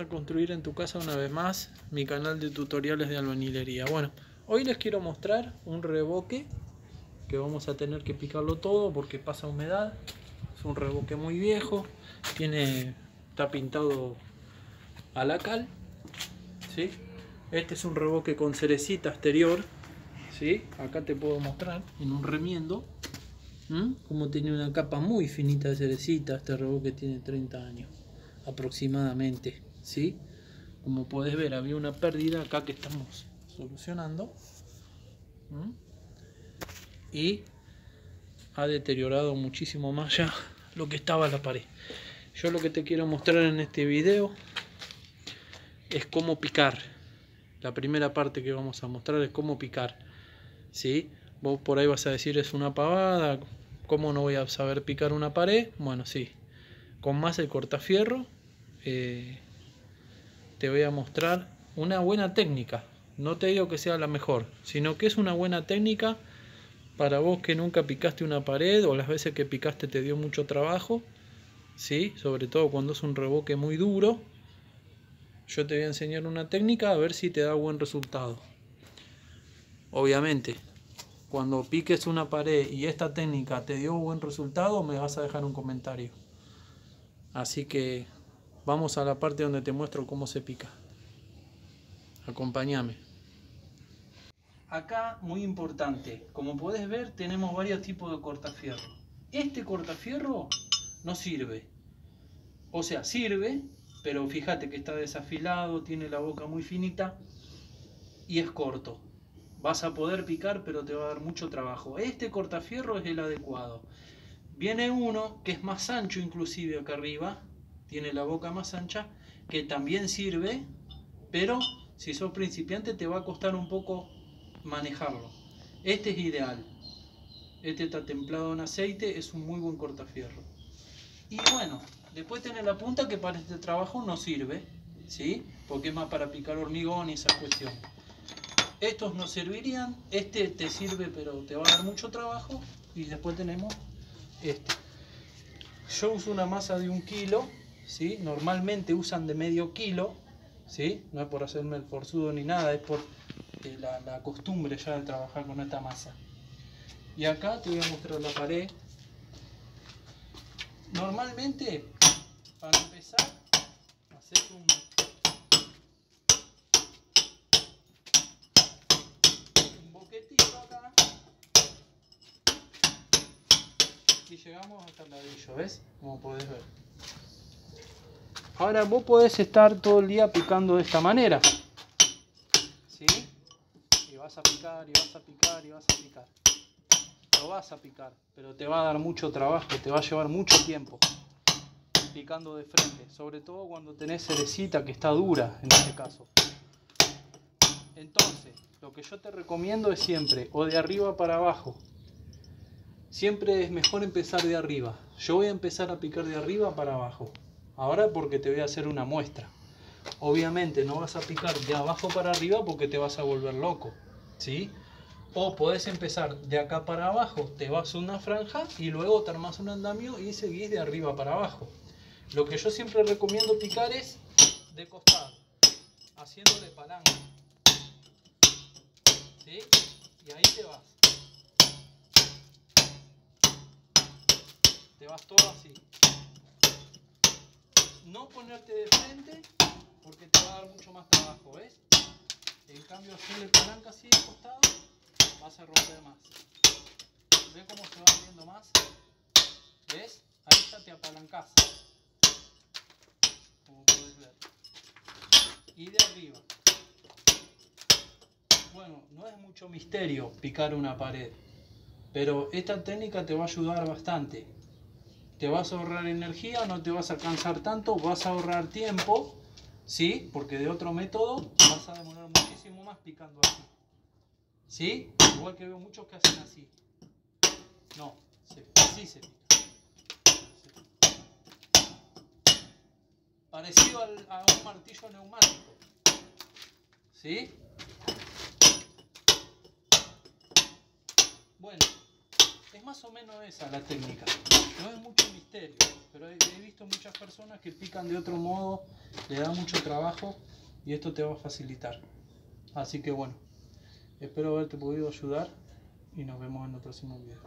construir en tu casa una vez más, mi canal de tutoriales de albañilería. Bueno, hoy les quiero mostrar un revoque que vamos a tener que picarlo todo porque pasa humedad. Es un revoque muy viejo, está pintado a la cal, ¿sí? Este es un revoque con cerecita exterior, ¿sí? Acá te puedo mostrar en un remiendo como tiene una capa muy finita de cerecita. Este revoque tiene 30 años aproximadamente, ¿sí? Como puedes ver, había una pérdida acá que estamos solucionando y ha deteriorado muchísimo más ya lo que estaba la pared. Yo lo que te quiero mostrar en este video es cómo picar. La primera parte que vamos a mostrar es cómo picar, ¿sí? Vos por ahí vas a decir, es una pavada, ¿cómo no voy a saber picar una pared? Bueno, sí, con más el cortafierro te voy a mostrar una buena técnica. No te digo que sea la mejor, sino que es una buena técnica para vos que nunca picaste una pared o las veces que picaste te dio mucho trabajo, ¿sí? Sobre todo cuando es un revoque muy duro. Yo te voy a enseñar una técnica a ver si te da buen resultado. Obviamente, cuando piques una pared y esta técnica te dio buen resultado, me vas a dejar un comentario. Así que vamos a la parte donde te muestro cómo se pica. Acompáñame. Acá, muy importante, como podés ver, tenemos varios tipos de cortafierro. Este cortafierro no sirve. O sea, sirve, pero fíjate que está desafilado, tiene la boca muy finita y es corto. Vas a poder picar, pero te va a dar mucho trabajo. Este cortafierro es el adecuado. Viene uno que es más ancho, inclusive acá arriba, tiene la boca más ancha, que también sirve, pero si sos principiante te va a costar un poco manejarlo. Este es ideal. Este está templado en aceite, es un muy buen cortafierro. Y bueno, después tenés la punta que para este trabajo no sirve, ¿sí? Porque es más para picar hormigón y esa cuestión. Estos no servirían, este te sirve pero te va a dar mucho trabajo. Y después tenemos este. Yo uso una masa de 1 kilo, ¿sí? Normalmente usan de medio kilo, ¿sí? No es por hacerme el forzudo ni nada, es por la costumbre ya de trabajar con esta masa. Y acá te voy a mostrar la pared. Normalmente, para empezar, haces un boquetito acá y llegamos hasta el ladrillo, ¿ves? Como podés ver. Ahora vos podés estar todo el día picando de esta manera, ¿sí? Y vas a picar, y vas a picar, y vas a picar. Lo vas a picar, pero te va a dar mucho trabajo, te va a llevar mucho tiempo picando de frente, sobre todo cuando tenés cerecita que está dura en este caso. Entonces, lo que yo te recomiendo es siempre o de arriba para abajo. Siempre es mejor empezar de arriba. Yo voy a empezar a picar de arriba para abajo. Ahora porque te voy a hacer una muestra. Obviamente no vas a picar de abajo para arriba porque te vas a volver loco, ¿sí? O podés empezar de acá para abajo, te vas a una franja y luego te armás un andamio y seguís de arriba para abajo. Lo que yo siempre recomiendo picar es de costado, haciéndole palanca, ¿sí? Y ahí te vas. Te vas todo así. No ponerte de frente porque te va a dar mucho más trabajo, ¿ves? En cambio, hacerle palanca así de costado, vas a romper más. ¿Ves cómo se va abriendo más? ¿Ves? Ahí ya te apalancás, como podés ver. Y de arriba. Bueno, no es mucho misterio picar una pared, pero esta técnica te va a ayudar bastante. Te vas a ahorrar energía, no te vas a cansar tanto, vas a ahorrar tiempo, ¿sí? Porque de otro método vas a demorar muchísimo más picando así, ¿sí? Igual que veo muchos que hacen así. No, así se pica. Parecido a un martillo neumático, ¿sí? Bueno, es más o menos esa la técnica. No es mucho misterio, pero he visto muchas personas que pican de otro modo, le da mucho trabajo y esto te va a facilitar. Así que bueno, espero haberte podido ayudar y nos vemos en el próximo video.